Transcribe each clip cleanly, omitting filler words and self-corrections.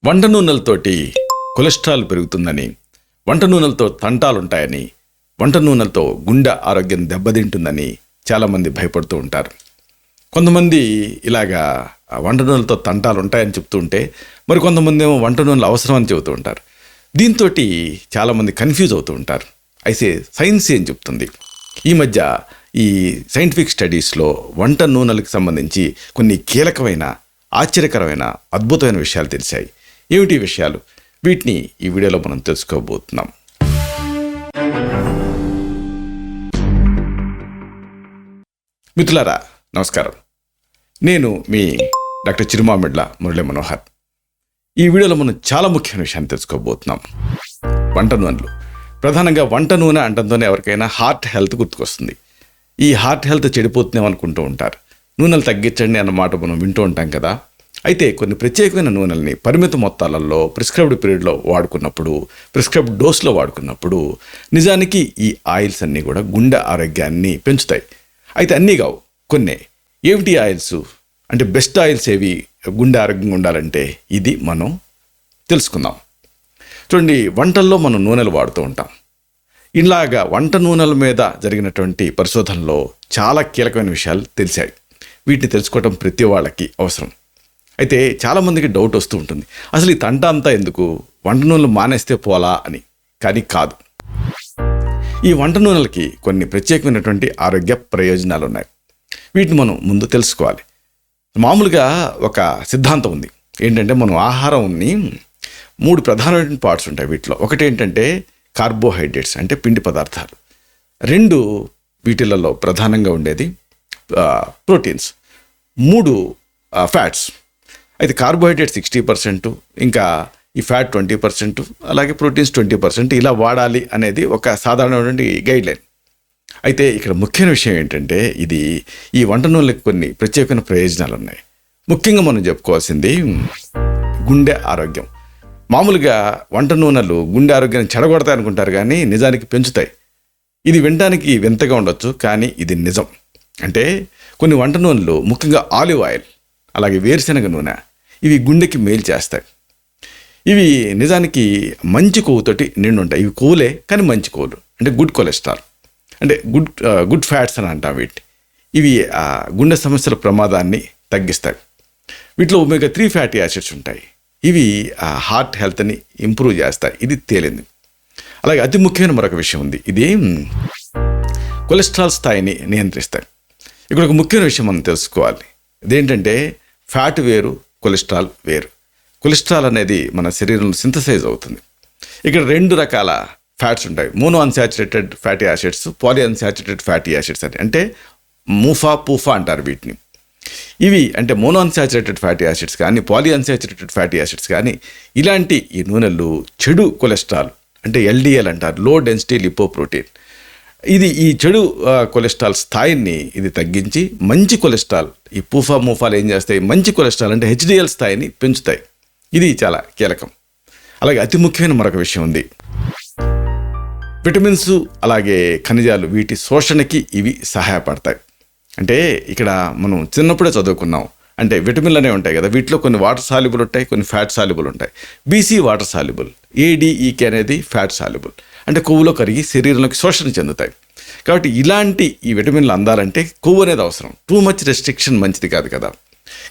వంట నూనెలతోటి కొలెస్ట్రాల్ పెరుగుతుందని, వంట నూనెలతో తంటాలుంటాయని, వంట నూనెలతో గుండె ఆరోగ్యం దెబ్బతింటుందని చాలామంది భయపడుతూ ఉంటారు. కొంతమంది ఇలాగా వంట నూనెలతో తంటాలు ఉంటాయని చెప్తూ ఉంటే, మరి కొంతమంది ఏమో వంట నూనెలు అవసరం అని చెబుతూ ఉంటారు. దీంతో చాలామంది కన్ఫ్యూజ్ అవుతూ ఉంటారు. అయితే సైన్స్ ఏం చెప్తుంది? ఈ మధ్య ఈ సైంటిఫిక్ స్టడీస్లో వంట నూనెలకు సంబంధించి కొన్ని కీలకమైన, ఆశ్చర్యకరమైన, అద్భుతమైన విషయాలు తెలిసాయి. ఏమిటి విషయాలు? వీటిని ఈ వీడియోలో మనం తెలుసుకోబోతున్నాం. మిత్రులారా, నమస్కారం. నేను మీ డాక్టర్ చిరుమామిడ్ల మురళీ మనోహర్. ఈ వీడియోలో మనం చాలా ముఖ్యమైన విషయాన్ని తెలుసుకోబోతున్నాం. వంట నూనెలు. ప్రధానంగా వంట నూనె అంటంతోనే ఎవరికైనా హార్ట్ హెల్త్ గుర్తుకొస్తుంది. ఈ హార్ట్ హెల్త్ చెడిపోతుందేమో అనుకుంటూ ఉంటారు. నూనెలు తగ్గించండి అన్నమాట మనం వింటూ ఉంటాం కదా. అయితే కొన్ని ప్రత్యేకమైన నూనెల్ని పరిమిత మొత్తాలలో ప్రిస్క్రైబ్డ్ పీరియడ్లో వాడుకున్నప్పుడు, ప్రిస్క్రైబ్డ్ డోస్లో వాడుకున్నప్పుడు నిజానికి ఈ ఆయిల్స్ అన్నీ కూడా గుండె ఆరోగ్యాన్ని పెంచుతాయి. అయితే అన్నీ కావు, కొన్నే. ఏమిటి ఆయిల్స్ అంటే, బెస్ట్ ఆయిల్స్ ఏవి గుండె ఆరోగ్యంగా ఉండాలంటే ఇది మనం తెలుసుకుందాం. చూడండి, వంటల్లో మనం నూనెలు వాడుతూ ఉంటాం. ఇలాగా వంట నూనెల మీద జరిగినటువంటి పరిశోధనలో చాలా కీలకమైన విషయాలు తెలిసాయి. వీటిని తెలుసుకోవడం ప్రతి వాళ్ళకి అవసరం. అయితే చాలామందికి డౌట్ వస్తూ ఉంటుంది, అసలు ఈ తంట అంతా ఎందుకు, వంట నూనెలు మానేస్తే పోలా అని. కానీ కాదు. ఈ వంట నూనెలకి కొన్ని ప్రత్యేకమైనటువంటి ఆరోగ్య ప్రయోజనాలు ఉన్నాయి. వీటిని మనం ముందు తెలుసుకోవాలి. మామూలుగా ఒక సిద్ధాంతం ఉంది. ఏంటంటే, మనం ఆహారంని 3 ప్రధానమైన పార్ట్స్ ఉంటాయి. వీటిలో ఒకటి ఏంటంటే కార్బోహైడ్రేట్స్, అంటే పిండి పదార్థాలు. 2 వీటిలలో ప్రధానంగా ఉండేది ప్రోటీన్స్. 3 ఫ్యాట్స్. అయితే కార్బోహైడ్రేట్స్ 60%, ఇంకా ఈ ఫ్యాట్ 20%, అలాగే ప్రోటీన్స్ 20% ఇలా వాడాలి అనేది ఒక సాధారణమైనటువంటి గైడ్ లైన్. అయితే ఇక్కడ ముఖ్యమైన విషయం ఏంటంటే, ఇది ఈ వంట నూనెలకు కొన్ని ప్రత్యేకమైన ప్రయోజనాలు ఉన్నాయి. ముఖ్యంగా మనం చెప్పుకోవాల్సింది గుండె ఆరోగ్యం. మామూలుగా వంట నూనెలు గుండె ఆరోగ్యాన్ని చెడగొడతాయి అనుకుంటారు, కానీ నిజానికి పెంచుతాయి. ఇది వినడానికి వింతగా ఉండొచ్చు, కానీ ఇది నిజం. అంటే కొన్ని వంట నూనెలు, ముఖ్యంగా ఆలివ్ ఆయిల్, అలాగే వేరుశనగ నూనె, ఇవి గుండెకి మేలు చేస్తాయి. ఇవి నిజానికి మంచి కొవ్వుతోటి నిండి ఉంటాయి. ఇవి కొవ్వులే, కానీ మంచి కొవ్వులు, అంటే గుడ్ కొలెస్ట్రాల్, అంటే గుడ్ ఫ్యాట్స్ అని అంటాం వీటి. ఇవి గుండె సమస్యల ప్రమాదాన్ని తగ్గిస్తాయి. వీటిలో ఒమేగా 3 ఫ్యాటీ యాసిడ్స్ ఉంటాయి. ఇవి హార్ట్ హెల్త్ని ఇంప్రూవ్ చేస్తాయి. ఇది తేలింది. అలాగే అతి ముఖ్యమైన మరొక విషయం ఉంది. ఇది కొలెస్ట్రాల్ స్థాయిని నియంత్రిస్తాయి. ఇక్కడ ఒక ముఖ్యమైన విషయం మనం తెలుసుకోవాలి. ఇదేంటంటే, ఫ్యాట్ వేరు, కొలెస్ట్రాల్ వేరు. కొలెస్ట్రాల్ అనేది మన శరీరంలో సింథసైజ్ అవుతుంది. ఇక్కడ 2 రకాల ఫ్యాట్స్ ఉంటాయి. Mono unsaturated fatty acids, poly unsaturated fatty acids అని. అంటే పూఫా అంటారు వీటిని. ఇవి అంటే మోనో అన్సాచురేటెడ్ ఫ్యాటీ యాసిడ్స్ కానీ, పాలీ అన్సాచురేటెడ్ ఫ్యాటీ యాసిడ్స్ కానీ, ఇలాంటి ఈ నూనెలు చెడు కొలెస్ట్రాల్, అంటే ఎల్డిఎల్ అంటారు, లో డెన్సిటీ లిపోప్రోటీన్. ఇది ఈ చెడు కొలెస్ట్రాల్ స్థాయిని ఇది తగ్గించి మంచి కొలెస్ట్రాల్, ఈ మూఫాలు ఏం చేస్తాయి, మంచి కొలెస్ట్రాల్ అంటే హెచ్డిఎల్ స్థాయిని పెంచుతాయి. ఇది చాలా కీలకం. అలాగే అతి ముఖ్యమైన మరొక విషయం ఉంది. విటమిన్స్, అలాగే ఖనిజాలు, వీటి శోషణకి ఇవి సహాయపడతాయి. అంటే ఇక్కడ మనం చిన్నప్పుడే చదువుకున్నాం. అంటే విటమిన్లు అనేవి ఉంటాయి కదా, వీటిలో కొన్ని వాటర్ సాల్యుబుల్ ఉంటాయి, కొన్ని ఫ్యాట్ సాల్యుబుల్ ఉంటాయి. బీసీ వాటర్ సాల్యుబుల్, ఏడిఈకే అనేది ఫ్యాట్ సాల్యుబుల్, అంటే కొవ్వులో కరిగి శరీరంలోకి శోషణ చెందుతాయి. కాబట్టి ఇలాంటి ఈ విటమిన్లు అందాలంటే కొవ్వు అనేది అవసరం. టూ మచ్ రెస్ట్రిక్షన్ మంచిది కాదు కదా.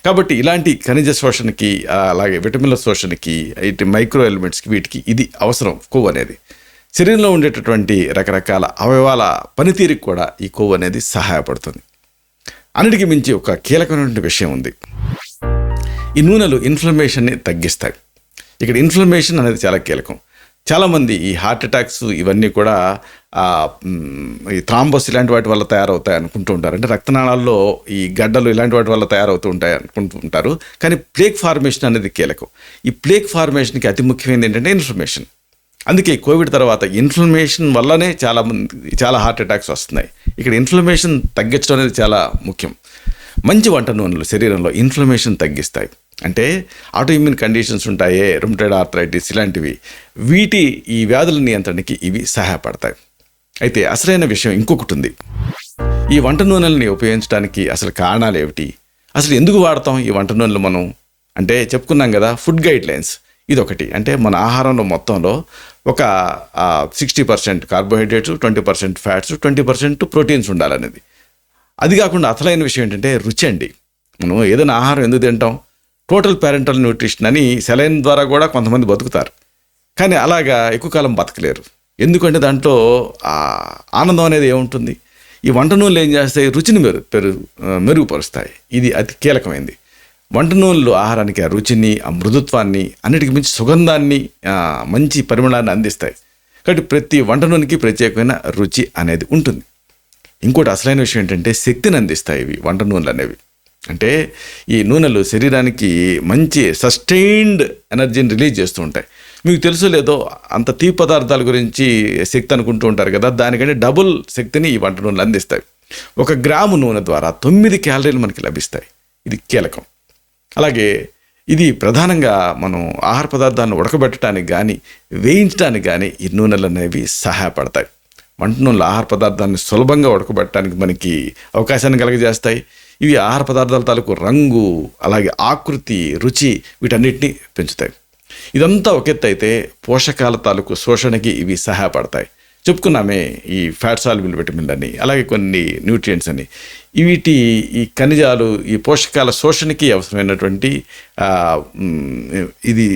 కాబట్టి ఇలాంటి ఖనిజ శోషణకి, అలాగే విటమిన్ల శోషణకి, ఇటు మైక్రో ఎలిమెంట్స్కి, వీటికి ఇది అవసరం. కొవ్వు అనేది శరీరంలో ఉండేటటువంటి రకరకాల అవయవాల పనితీరుకి కూడా ఈ కొవ్వు అనేది సహాయపడుతుంది. అన్నిటికీ మించి ఒక కీలకమైనటువంటి విషయం ఉంది. ఈ నూనెలు ఇన్ఫ్లమేషన్ని తగ్గిస్తాయి. ఇక్కడ ఇన్ఫ్లమేషన్ అనేది చాలా కీలకం. చాలామంది ఈ హార్ట్ అటాక్స్ ఇవన్నీ కూడా ఈ థ్రాంబోస్ ఇలాంటి వాటి వల్ల తయారవుతాయి అనుకుంటూ ఉంటారు. అంటే రక్తనాళాల్లో ఈ గడ్డలు ఇలాంటి వాటి వల్ల తయారవుతూ ఉంటాయి అనుకుంటూ ఉంటారు. కానీ ప్లేక్ ఫార్మేషన్ అనేది కీలకం. ఈ ప్లేక్ ఫార్మేషన్కి అతి ముఖ్యమైనది ఏంటంటే ఇన్ఫ్లమేషన్. అందుకే కోవిడ్ తర్వాత ఇన్ఫ్లమేషన్ వల్లనే చాలా హార్ట్ అటాక్స్ వస్తున్నాయి. ఇక్కడ ఇన్ఫ్లమేషన్ తగ్గించడం అనేది చాలా ముఖ్యం. మంచి వంట నూనెలు శరీరంలో ఇన్ఫ్లమేషన్ తగ్గిస్తాయి. అంటే ఆటో ఇమ్యూన్ కండిషన్స్ ఉంటాయే, రుమటైడ్ ఆర్థరైటిస్ ఇలాంటివి, ఈ వ్యాధుల నియంత్రణకి ఇవి సహాయపడతాయి. అయితే అసలైన విషయం ఇంకొకటి ఉంది. ఈ వంట నూనెలని ఉపయోగించడానికి అసలు కారణాలు ఏమిటి, అసలు ఎందుకు వాడతాం ఈ వంట నూనెలు మనం అంటే చెప్పుకున్నాం కదా, ఫుడ్ గైడ్ లైన్స్. ఇదొకటి. అంటే మన ఆహారంలో మొత్తంలో ఒక 60% కార్బోహైడ్రేట్స్, 20% ఫ్యాట్స్, 20% ప్రోటీన్స్ ఉండాలనేది. అది కాకుండా అసలైన విషయం ఏంటంటే రుచి అండి. మనం ఏదైనా ఆహారం ఎందుకు తింటాం? టోటల్ పేరెంటల్ న్యూట్రిషన్ అని సెలైన్ ద్వారా కూడా కొంతమంది బతుకుతారు, కానీ అలాగా ఎక్కువ కాలం బతకలేరు. ఎందుకంటే దాంట్లో ఆనందం అనేది ఏముంటుంది? ఈ వంట నూనెలు ఏం చేస్తాయి? రుచిని మెరుగుపరుస్తాయి. ఇది అతి కీలకమైంది. వంట నూనెలు ఆహారానికి ఆ రుచిని, ఆ మృదుత్వాన్ని, అన్నిటికి మించి సుగంధాన్ని, మంచి పరిమళాన్ని అందిస్తాయి. కాబట్టి ప్రతి వంట నూనెకి ప్రత్యేకమైన రుచి అనేది ఉంటుంది. ఇంకోటి అసలైన విషయం ఏంటంటే శక్తిని అందిస్తాయి ఇవి వంట నూనెలు అనేవి. అంటే ఈ నూనెలు శరీరానికి మంచి సస్టైన్డ్ ఎనర్జీని రిలీజ్ చేస్తూ ఉంటాయి. మీకు తెలుసో లేదో, అంత తీపి పదార్థాల గురించి శక్తి అనుకుంటూ ఉంటారు కదా, దానికంటే డబుల్ శక్తిని ఈ వంట నూనెలు అందిస్తాయి. 1 గ్రాము నూనె ద్వారా 9 క్యాలరీలు మనకి లభిస్తాయి. ఇది కీలకం. అలాగే ఇది ప్రధానంగా మనం ఆహార పదార్థాలను ఉడకబెట్టడానికి కానీ వేయించడానికి కానీ ఈ నూనెలు అనేవి సహాయపడతాయి. వంట నూనెలు ఆహార పదార్థాన్ని సులభంగా ఉడకబెట్టడానికి మనకి అవకాశాన్ని కలుగజేస్తాయి. ఇవి ఆహార పదార్థాల తాలూకు రంగు, అలాగే ఆకృతి, రుచి వీటన్నిటిని పెంచుతాయి. ఇదంతా ఒక ఎత్తు అయితే పోషకాల తాలూకు శోషణకి ఇవి సహాయపడతాయి. చెప్పుకున్నామే ఈ ఫ్యాట్ సాల్యుబుల్ విటమిన్లు అని, అలాగే కొన్ని న్యూట్రియంట్స్ అని. ఈ ఖనిజాలు ఈ పోషకాల శోషణకి అవసరమైనటువంటి ఇది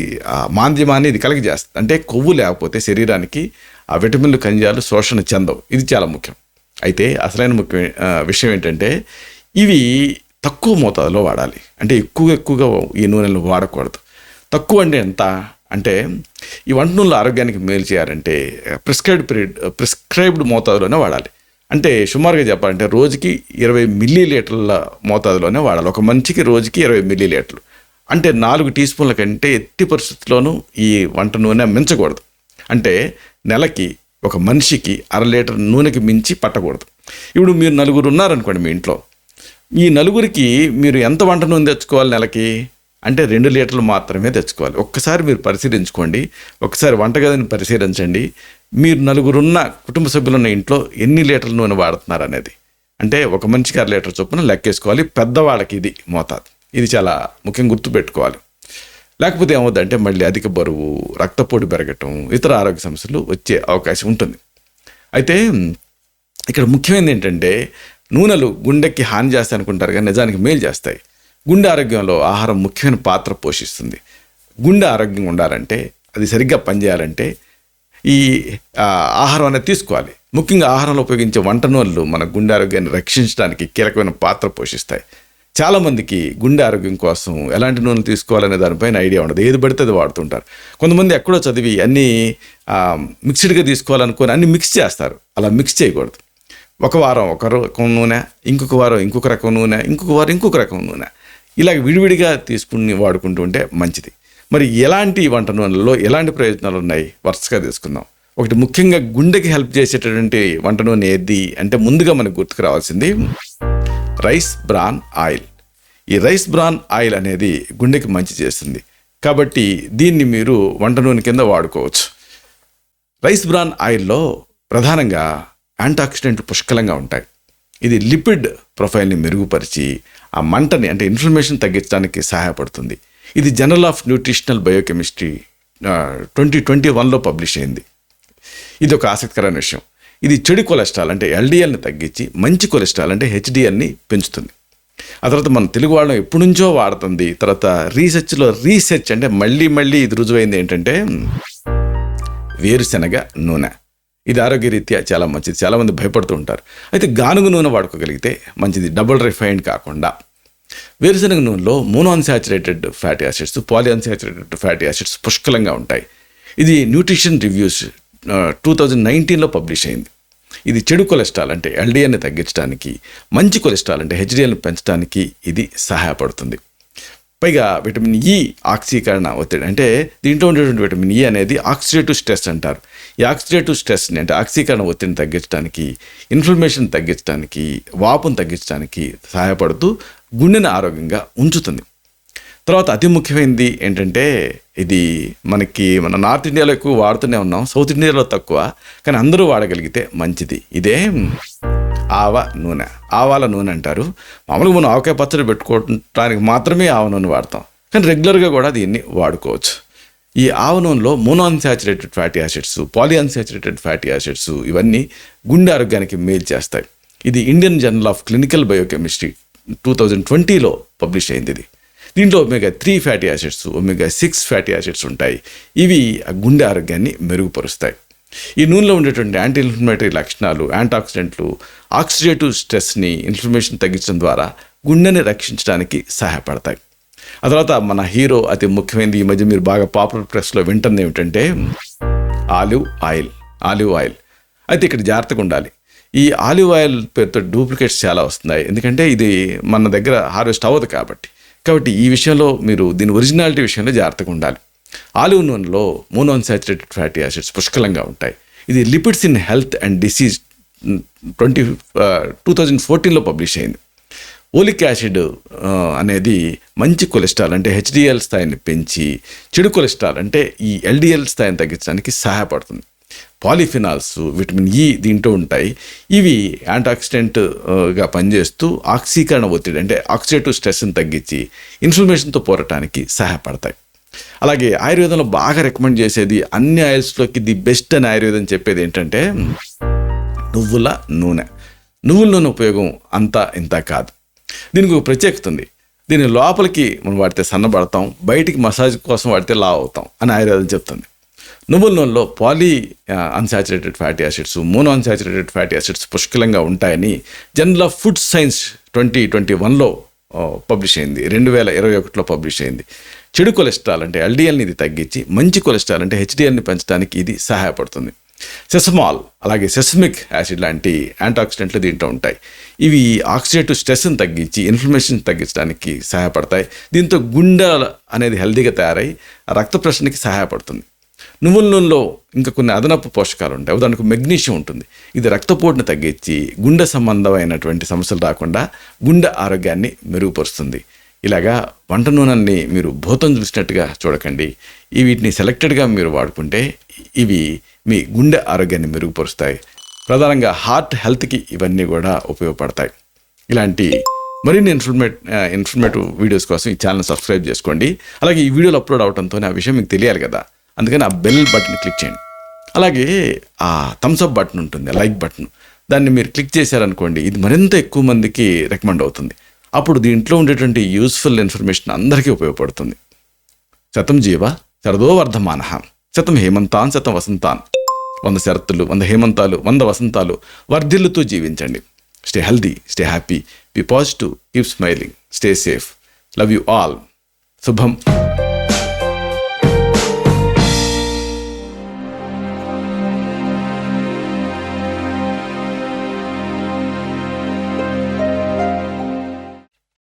మాంద్యమాన్ని ఇది కలిగజేస్తుంది. అంటే కొవ్వు లేకపోతే శరీరానికి ఆ విటమిన్లు, ఖనిజాలు శోషణ చెందవు. ఇది చాలా ముఖ్యం. అయితే అసలైన విషయం ఏంటంటే ఇవి తక్కువ మోతాదులో వాడాలి. అంటే ఎక్కువగా ఈ నూనెలను వాడకూడదు. తక్కువ అంటే ఎంత అంటే, ఈ వంట నూనెలు ఆరోగ్యానికి మేలు చేయాలంటే ప్రిస్క్రైబ్డ్ మోతాదులోనే వాడాలి. అంటే సుమారుగా చెప్పాలంటే రోజుకి 20 మిల్లీలీటర్ల మోతాదులోనే వాడాలి. ఒక మనిషికి రోజుకి 20 మిల్లీలీటర్లు. అంటే 4 టీ స్పూన్ల కంటే ఎట్టి పరిస్థితుల్లోనూ ఈ వంట నూనె మించకూడదు. అంటే నెలకి ఒక మనిషికి 1/2 లీటర్ నూనెకి మించి పట్టకూడదు. ఇప్పుడు మీరు 4 ఉన్నారనుకోండి మీ ఇంట్లో, ఈ 4కి మీరు ఎంత వంట నూనె తెచ్చుకోవాలి నెలకి? అంటే 2 లీటర్లు మాత్రమే తెచ్చుకోవాలి. ఒక్కసారి మీరు పరిశీలించుకోండి. ఒకసారి వంటగదిని పరిశీలించండి. మీరు 4 ఉన్న కుటుంబ సభ్యులున్న ఇంట్లో ఎన్ని లీటర్ల నూనె వాడుతున్నారు అనేది. అంటే ఒక మనిషికి 1/2 లీటర్ చొప్పున లెక్కేసుకోవాలి. పెద్దవాళ్ళకి ఇది మోతాదు. ఇది చాలా ముఖ్యంగా గుర్తుపెట్టుకోవాలి. లేకపోతే ఏమవుతుందంటే మళ్ళీ అధిక బరువు, రక్తపోటు పెరగటం, ఇతర ఆరోగ్య సమస్యలు వచ్చే అవకాశం ఉంటుంది. అయితే ఇక్కడ ముఖ్యమైనది ఏంటంటే నూనెలు గుండెకి హాని చేస్తాయి అనుకుంటారు, కానీ నిజానికి మేలు చేస్తాయి. గుండె ఆరోగ్యంలో ఆహారం ముఖ్యమైన పాత్ర పోషిస్తుంది. గుండె ఆరోగ్యంగా ఉండాలంటే, అది సరిగ్గా పనిచేయాలంటే ఈ ఆహారం అనేది తీసుకోవాలి. ముఖ్యంగా ఆహారంలో ఉపయోగించే వంట నూనెలు మన గుండె ఆరోగ్యాన్ని రక్షించడానికి కీలకమైన పాత్ర పోషిస్తాయి. చాలామందికి గుండె ఆరోగ్యం కోసం ఎలాంటి నూనెలు తీసుకోవాలనే దానిపైన ఐడియా ఉండదు. ఏది పడితే అది వాడుతుంటారు. కొంతమంది ఎక్కడో చదివి అన్నీ మిక్స్డ్గా తీసుకోవాలనుకొని అన్నీ మిక్స్ చేస్తారు. అలా మిక్స్ చేయకూడదు. ఒక వారం ఒక రకం నూనె, ఇంకొక వారం ఇంకొక రకం నూనె, ఇంకొక వారం ఇంకొక రకం నూనె, ఇలాగ విడివిడిగా తీసుకుని వాడుకుంటూ ఉంటే మంచిది. మరి ఎలాంటి వంట నూనెలలో ఎలాంటి ప్రయోజనాలు ఉన్నాయి వరుసగా తీసుకుందాం. ఒకటి, ముఖ్యంగా గుండెకి హెల్ప్ చేసేటటువంటి వంట నూనె ఏది అంటే ముందుగా మనకు గుర్తుకు రావాల్సింది రైస్ బ్రాన్ ఆయిల్. ఈ రైస్ బ్రాన్ ఆయిల్ అనేది గుండెకి మంచి చేస్తుంది. కాబట్టి దీన్ని మీరు వంట నూనె కింద వాడుకోవచ్చు. రైస్ బ్రాన్ ఆయిల్లో ప్రధానంగా యాంటీఆక్సిడెంట్లు పుష్కలంగా ఉంటాయి. ఇది లిపిడ్ ప్రొఫైల్ని మెరుగుపరిచి ఆ మంటని అంటే ఇన్ఫ్లమేషన్ తగ్గించడానికి సహాయపడుతుంది. ఇది జర్నల్ ఆఫ్ న్యూట్రిషనల్ బయోకెమిస్ట్రీ 2021లో పబ్లిష్ అయింది. ఇది ఒక ఆసక్తికరమైన విషయం. ఇది చెడు కొలెస్ట్రాల్ అంటే ఎల్డిఎల్ని తగ్గించి మంచి కొలెస్ట్రాల్ అంటే హెచ్డిఎల్ని పెంచుతుంది. ఆ తర్వాత మన తెలుగు వాళ్ళం ఎప్పటి నుంచో వాడుతుంది. తర్వాత రీసెర్చ్ అంటే మళ్ళీ ఇది రుజువైంది ఏంటంటే వేరుశెనగ నూనె. ఇది ఆరోగ్యరీత్యా చాలా మంచిది. చాలామంది భయపడుతూ ఉంటారు. అయితే గానుగ నూనె వాడుకోగలిగితే మంచిది, డబుల్ రిఫైన్డ్ కాకుండా. వేరుశెనగ నూనెలో monounsaturated fatty acids, polyunsaturated fatty acids పుష్కలంగా ఉంటాయి. ఇది న్యూట్రిషన్ రివ్యూస్ 2019లో పబ్లిష్ అయింది. ఇది చెడు కొలెస్ట్రాల్ అంటే ఎల్డిఎల్ని తగ్గించడానికి, మంచి కొలెస్ట్రాల్ అంటే హెచ్డిఎల్ని పెంచడానికి ఇది సహాయపడుతుంది. పైగా విటమిన్ ఈ ఆక్సీకరణ ఒత్తిడి అంటే దీంట్లో ఉండేటువంటి విటమిన్ ఈ అనేది ఆక్సిడేటివ్ స్ట్రెస్ అంటారు. ఈ ఆక్సిడేటివ్ స్ట్రెస్ని అంటే ఆక్సీకరణ ఒత్తిడిని తగ్గించడానికి, ఇన్ఫ్లమేషన్ తగ్గించడానికి, వాపును తగ్గించడానికి సహాయపడుతూ గుండెని ఆరోగ్యంగా ఉంచుతుంది. తర్వాత అతి ముఖ్యమైనది ఏంటంటే ఇది మన నార్త్ ఇండియాలో ఎక్కువ వాడుతూనే ఉన్నాం, సౌత్ ఇండియాలో తక్కువ, కానీ అందరూ వాడగలిగితే మంచిది. ఇదే ఆవాల నూనె అంటారు. మామూలుగా మనం ఆవకాయ పచ్చడి పెట్టుకోవడానికి మాత్రమే ఆవ నూనె వాడతాం, కానీ రెగ్యులర్గా కూడా దీన్ని వాడుకోవచ్చు. ఈ ఆవ నూనెలో monounsaturated fatty acids, polyunsaturated fatty acids ఇవన్నీ గుండె ఆరోగ్యానికి మేలు చేస్తాయి. ఇది Indian journal of clinical biochemistry 2020లో పబ్లిష్ అయింది. ఇది దీంట్లో ఒమేగా-3 ఫ్యాటీ యాసిడ్స్, ఒమేగా-6 ఫ్యాటీ యాసిడ్స్ ఉంటాయి. ఇవి గుండె ఆరోగ్యాన్ని మెరుగుపరుస్తాయి. ఈ నూనెలో ఉండేటువంటి యాంటీ ఇన్ఫ్లమేటరీ లక్షణాలు, యాంటాక్సిడెంట్లు ఆక్సిడేటివ్ స్ట్రెస్ని, ఇన్ఫ్లమేషన్ తగ్గించడం ద్వారా గుండెని రక్షించడానికి సహాయపడతాయి. ఆ తర్వాత మన హీరో అతి ముఖ్యమైనది, ఈ మధ్య మీరు బాగా పాపులర్ ప్రెస్లో వింటుంది ఏమిటంటే ఆలివ్ ఆయిల్. అయితే ఇక్కడ జాగ్రత్తగా ఉండాలి. ఈ ఆలివ్ ఆయిల్ పేరుతో డూప్లికేట్స్ చాలా వస్తున్నాయి. ఎందుకంటే ఇది మన దగ్గర హార్వెస్ట్ అవ్వదు కాబట్టి ఈ విషయంలో మీరు దీని ఒరిజినాలిటీ విషయంలో జాగ్రత్తగా ఉండాలి. ఆలివ్ నూనెలో మోనోఅన్సాచురేటెడ్ ఫ్యాటీ యాసిడ్స్ పుష్కలంగా ఉంటాయి. ఇది lipids in health and disease 2014లో పబ్లిష్ అయింది. ఓలిక్ యాసిడ్ అనేది మంచి కొలెస్ట్రాల్ అంటే హెచ్డిఎల్ స్థాయిని పెంచి, చెడు కొలెస్ట్రాల్ అంటే ఈ ఎల్డిఎల్ స్థాయిని తగ్గించడానికి సహాయపడుతుంది. పాలిఫినాల్స్, విటమిన్ ఇ దీంట్లో ఉంటాయి. ఇవి యాంటాక్సిడెంట్గా పనిచేస్తూ ఆక్సీకరణ ఒత్తిడి అంటే ఆక్సిడేటివ్ స్ట్రెస్ని తగ్గించి ఇన్ఫ్లమేషన్తో పోరాటానికి సహాయపడతాయి. అలాగే ఆయుర్వేదంలో బాగా రికమెండ్ చేసేది, అన్ని ఆయిల్స్లోకి ది బెస్ట్ అని ఆయుర్వేదం చెప్పేది ఏంటంటే నువ్వుల నూనె ఉపయోగం అంతా ఇంత కాదు. దీనికి ఒక ప్రత్యేకత ఉంది. దీని లోపలికి మనం వాడితే సన్నబడతాం, బయటికి మసాజ్ కోసం వాడితే లావు అవుతాం అని ఆయుర్వేదం చెప్తుంది. నువ్వుల నూనెలో poly unsaturated fatty acids, mono unsaturated fatty acids పుష్కలంగా ఉంటాయని జర్నల్ ఆఫ్ ఫుడ్ సైన్స్ 2021లో పబ్లిష్ అయింది. 2021లో పబ్లిష్ అయింది. చెడు కొలెస్ట్రాల్ అంటే ఎల్డిఎల్ని ఇది తగ్గించి, మంచి కొలెస్ట్రాల్ అంటే హెచ్డిఎల్ని పెంచడానికి ఇది సహాయపడుతుంది. సెసమాల్ అలాగే సెసమిక్ యాసిడ్ లాంటి యాంటాక్సిడెంట్లు దీంట్లో ఉంటాయి. ఇవి ఆక్సిడేటివ్ స్ట్రెస్ని తగ్గించి ఇన్ఫ్లమేషన్ తగ్గించడానికి సహాయపడతాయి. దీంతో గుండె అనేది హెల్తీగా తయారై రక్త ప్రసరణకి సహాయపడుతుంది. నువ్వుల నూనెలో ఇంకా కొన్ని అదనపు పోషకాలు ఉంటాయి. ఉదాహరణకు మెగ్నీషియం ఉంటుంది. ఇది రక్తపోటును తగ్గించి గుండె సంబంధమైనటువంటి సమస్యలు రాకుండా గుండె ఆరోగ్యాన్ని మెరుగుపరుస్తుంది. ఇలాగా వంట నూనెల్ని మీరు భూతం చూసినట్టుగా చూడకండి. వీటిని సెలెక్టెడ్గా మీరు వాడుకుంటే ఇవి మీ గుండె ఆరోగ్యాన్ని మెరుగుపరుస్తాయి. ప్రధానంగా హార్ట్ హెల్త్కి ఇవన్నీ కూడా ఉపయోగపడతాయి. ఇలాంటి మరిన్ని ఇన్ఫర్మేటివ్ వీడియోస్ కోసం ఈ ఛానల్ సబ్స్క్రైబ్ చేసుకోండి. అలాగే ఈ వీడియోలు అప్లోడ్ అవడంతో ఆ విషయం మీకు తెలియాలి కదా, అందుకని ఆ బెల్ బటన్ క్లిక్ చేయండి. అలాగే ఆ థమ్స్అప్ బటన్ ఉంటుంది, లైక్ బటన్, దాన్ని మీరు క్లిక్ చేశారనుకోండి, ఇది మరింత ఎక్కువ మందికి రికమెండ్ అవుతుంది. అప్పుడు దీంట్లో ఉండేటువంటి యూస్ఫుల్ ఇన్ఫర్మేషన్ అందరికీ ఉపయోగపడుతుంది. శతం జీవ శరదో వర్ధమానః, శతం హేమంతాన్ శతం వసంతాన్. 100 శరత్తులు, 100 హేమంతాలు, 100 వసంతాలు వర్ధిల్లుతూ జీవించండి. Stay healthy, stay happy, be positive, keep smiling, stay safe. Love you all. శుభం.